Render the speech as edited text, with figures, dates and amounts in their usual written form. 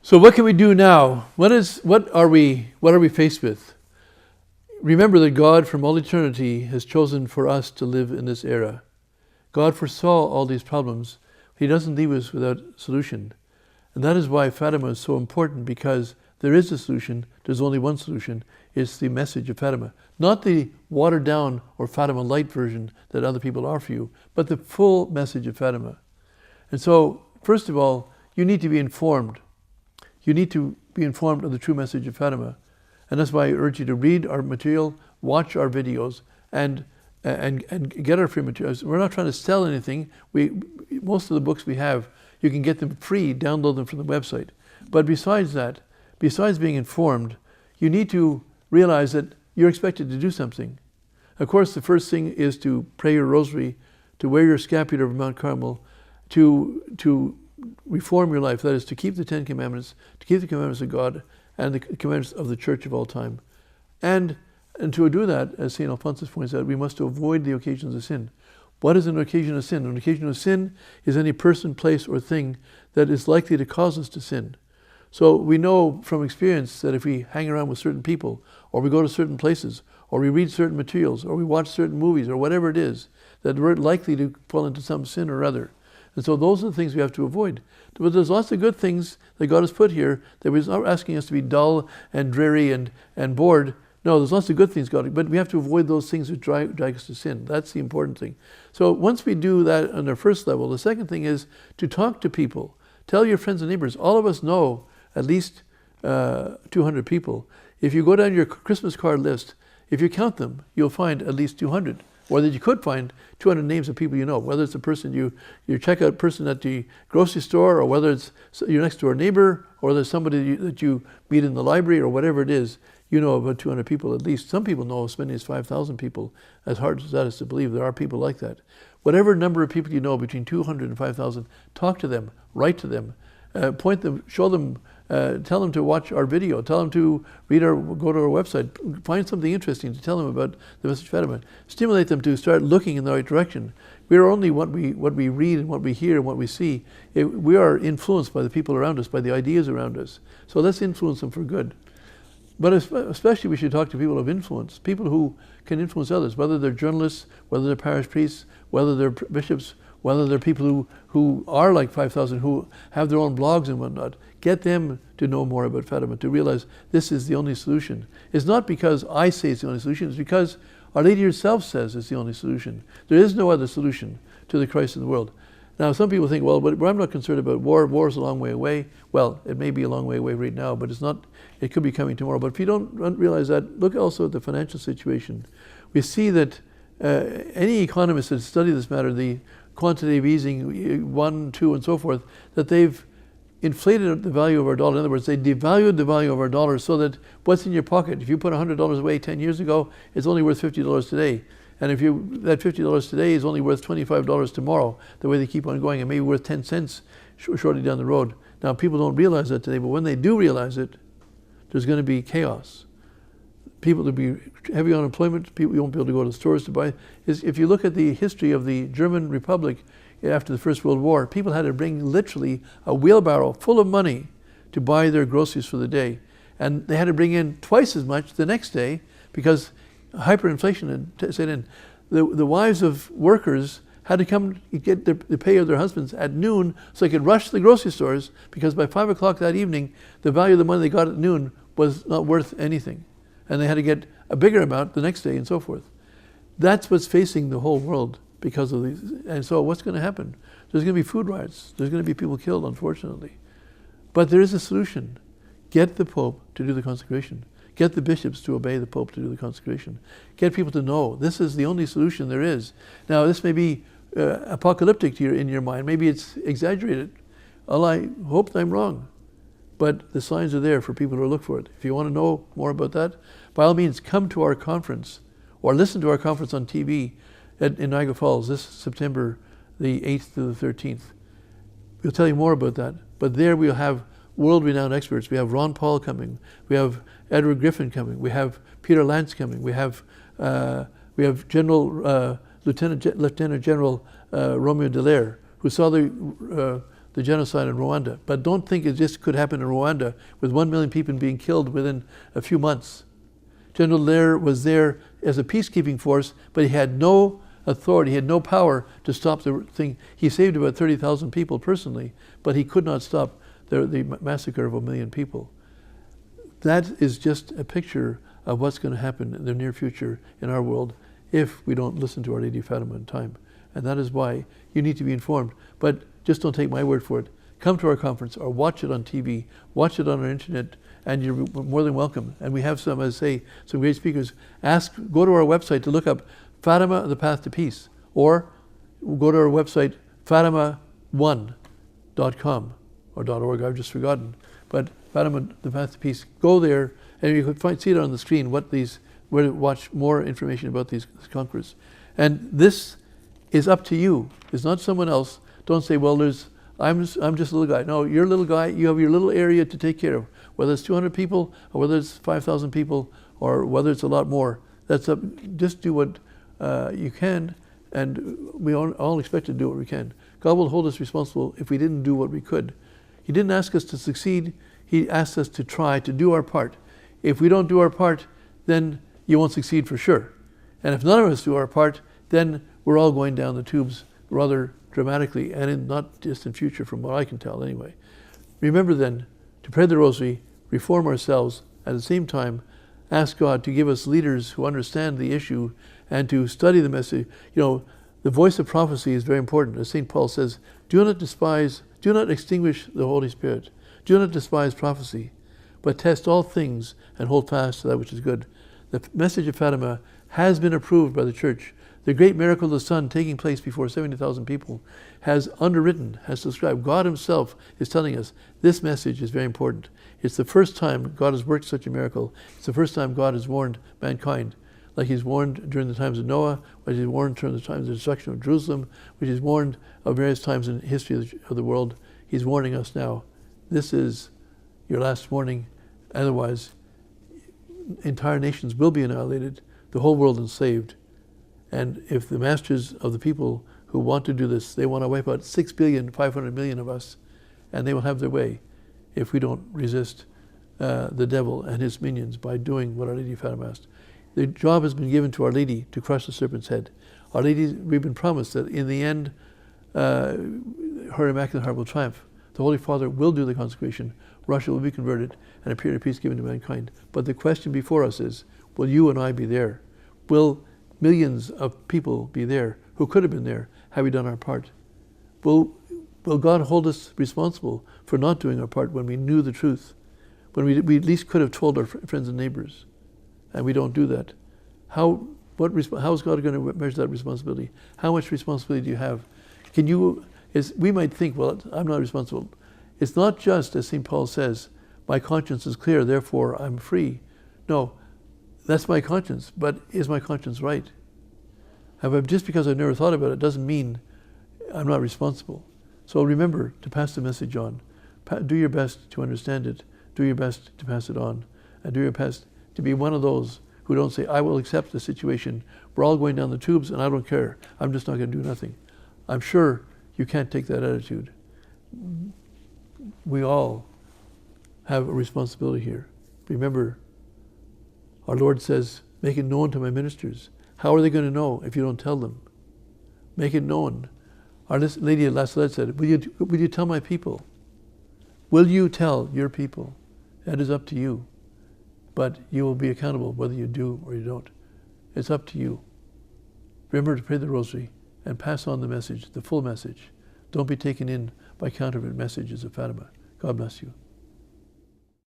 So what can we do now? What are we faced with? Remember that God from all eternity has chosen for us to live in this era. God foresaw all these problems. He doesn't leave us without solution. And that is why Fatima is so important, because there is a solution. There's only one solution. It's the message of Fatima. Not the watered down or Fatima light version that other people offer you, but the full message of Fatima. And so, first of all, you need to be informed. You need to be informed of the true message of Fatima. And that's why I urge you to read our material, watch our videos, and get our free materials. We're not trying to sell anything. Most of the books we have, you can get them free, download them from the website. But besides that, besides being informed, you need to realize that you're expected to do something. Of course, the first thing is to pray your rosary, to wear your scapular of Mount Carmel, to reform your life. That is, to keep the Ten Commandments, to keep the commandments of God, and the commandments of the Church of all time. And to do that, as St. Alphonsus points out, we must avoid the occasions of sin. What is an occasion of sin? An occasion of sin is any person, place, or thing that is likely to cause us to sin. So we know from experience that if we hang around with certain people, or we go to certain places, or we read certain materials, or we watch certain movies, or whatever it is, that we're likely to fall into some sin or other. And so those are the things we have to avoid. But there's lots of good things that God has put here that He's not asking us to be dull and dreary and bored. No, there's lots of good things God, but we have to avoid those things that drag us to sin. That's the important thing. So once we do that on our first level, the second thing is to talk to people. Tell your friends and neighbors. All of us know at least 200 people. If you go down your Christmas card list, if you count them, you'll find at least 200. Or that you could find 200 names of people you know, whether it's a person your checkout person at the grocery store, or whether it's your next door neighbor, or there's somebody that you meet in the library, or whatever it is, you know about 200 people at least. Some people know as many as 5,000 people. As hard as that is to believe, there are people like that. Whatever number of people you know, between 200 and 5,000, talk to them, write to them, point them, show them, tell them to watch our video, tell them to go to our website, find something interesting to tell them about the message of Fatima. Stimulate them to start looking in the right direction. We are only what we read and what we hear and what we see. We are influenced by the people around us, by the ideas around us. So let's influence them for good. But especially we should talk to people of influence, people who can influence others, whether they're journalists, whether they're parish priests, whether they're bishops, whether they're people who are like 5,000, who have their own blogs and whatnot. Get them to know more about Fatima, to realize this is the only solution. It's not because I say it's the only solution, it's because Our Lady herself says it's the only solution. There is no other solution to the Christ in the world. Now, some people think, well, but I'm not concerned about war. War is a long way away. Well, it may be a long way away right now, but it's not. It could be coming tomorrow. But if you don't realize that, look also at the financial situation. We see that any economist that study this matter, the quantitative easing, 1, 2, and so forth, that they've inflated the value of our dollar. In other words, they devalued the value of our dollar so that what's in your pocket, if you put $100 away 10 years ago, it's only worth $50 today. And if that $50 today is only worth $25 tomorrow, the way they keep on going, it may be worth 10 cents shortly down the road. Now, people don't realize that today, but when they do realize it, there's going to be chaos. People will be heavy unemployment. People won't be able to go to the stores to buy. If you look at the history of the German Republic after the First World War, people had to bring literally a wheelbarrow full of money to buy their groceries for the day. And they had to bring in twice as much the next day because hyperinflation had set in. The wives of workers had to come get the pay of their husbands at noon so they could rush to the grocery stores, because by 5 o'clock that evening, the value of the money they got at noon was not worth anything. And they had to get a bigger amount the next day and so forth. That's what's facing the whole world because of these. And so what's going to happen? There's going to be food riots. There's going to be people killed, unfortunately. But there is a solution. Get the Pope to do the consecration. Get the bishops to obey the Pope to do the consecration. Get people to know this is the only solution there is. Now, this may be apocalyptic in your mind. Maybe it's exaggerated. Well, I hope I'm wrong. But the signs are there for people to look for it. If you want to know more about that, by all means, come to our conference or listen to our conference on TV in Niagara Falls this September the 8th to the 13th. We'll tell you more about that. But there we'll have world-renowned experts. We have Ron Paul coming. We have Edward Griffin coming. We have Peter Lance coming. We have Lieutenant General Romeo Dallaire, who saw the the genocide in Rwanda. But don't think it just could happen in Rwanda with 1 million people being killed within a few months. General Dallaire was there as a peacekeeping force, but he had no authority, he had no power to stop the thing. He saved about 30,000 people personally, but he could not stop the massacre of 1 million people. That is just a picture of what's going to happen in the near future in our world if we don't listen to Our Lady of Fatima in time. And that is why you need to be informed. But just don't take my word for it. Come to our conference or watch it on TV, watch it on our internet, and you're more than welcome. And we have some, as I say, some great speakers. Go to our website to look up Fatima, the Path to Peace, or go to our website, fatima1.com or .org, I've just forgotten. But Fatima, the Path to Peace, go there, and you can see it on the screen, where to watch more information about these conquerors. And this is up to you. It's not someone else. Don't say, well, I'm just a little guy. No, you're a little guy. You have your little area to take care of. Whether it's 200 people, or whether it's 5,000 people, or whether it's a lot more. That's up. Just do what you can, and we all expect to do what we can. God will hold us responsible if we didn't do what we could. He didn't ask us to succeed. He asked us to try to do our part. If we don't do our part, then you won't succeed for sure. And if none of us do our part, then we're all going down the tubes rather dramatically, and not just in future, from what I can tell anyway. Remember then to pray the Rosary, reform ourselves, at the same time ask God to give us leaders who understand the issue and to study the message. You know, the voice of prophecy is very important. As St. Paul says, do not extinguish the Holy Spirit. Do not despise prophecy, but test all things and hold fast to that which is good. The message of Fatima has been approved by the Church. The great miracle of the sun taking place before 70,000 people has underwritten, has described. God himself is telling us this message is very important. It's the first time God has worked such a miracle. It's the first time God has warned mankind, like he's warned during the times of Noah, which he's warned during the times of the destruction of Jerusalem, which he's warned of various times in the history of the world. He's warning us now. This is your last warning. Otherwise, entire nations will be annihilated, the whole world enslaved. And if the masters of the people who want to do this, they want to wipe out 6,500,000,000 of us, and they will have their way if we don't resist the devil and his minions by doing what Our Lady of Fatima asked. The job has been given to Our Lady to crush the serpent's head. Our Lady, we've been promised that in the end, her Immaculate Heart will triumph. The Holy Father will do the consecration. Russia will be converted, and a period of peace given to mankind. But the question before us is, will you and I be there? Will millions of people be there who could have been there? Have we done our part? Will God hold us responsible for not doing our part when we knew the truth? When we at least could have told our friends and neighbors, and we don't do that? How is God going to measure that responsibility? How much responsibility do you have? We might think, well, I'm not responsible. It's not just, as St. Paul says, my conscience is clear, therefore I'm free. No, that's my conscience, but is my conscience right? However, just because I've never thought about it doesn't mean I'm not responsible. So remember to pass the message on. Do your best to understand it. Do your best to pass it on. And do your best to be one of those who don't say, I will accept the situation. We're all going down the tubes and I don't care. I'm just not going to do nothing. I'm sure you can't take that attitude. We all have a responsibility here. Remember, our Lord says, make it known to my ministers. How are they going to know if you don't tell them? Make it known. Our Lady of La Salette said, will you tell my people? Will you tell your people? That is up to you. But you will be accountable whether you do or you don't. It's up to you. Remember to pray the Rosary and pass on the message, the full message. Don't be taken in by counterfeit messages of Fatima. God bless you.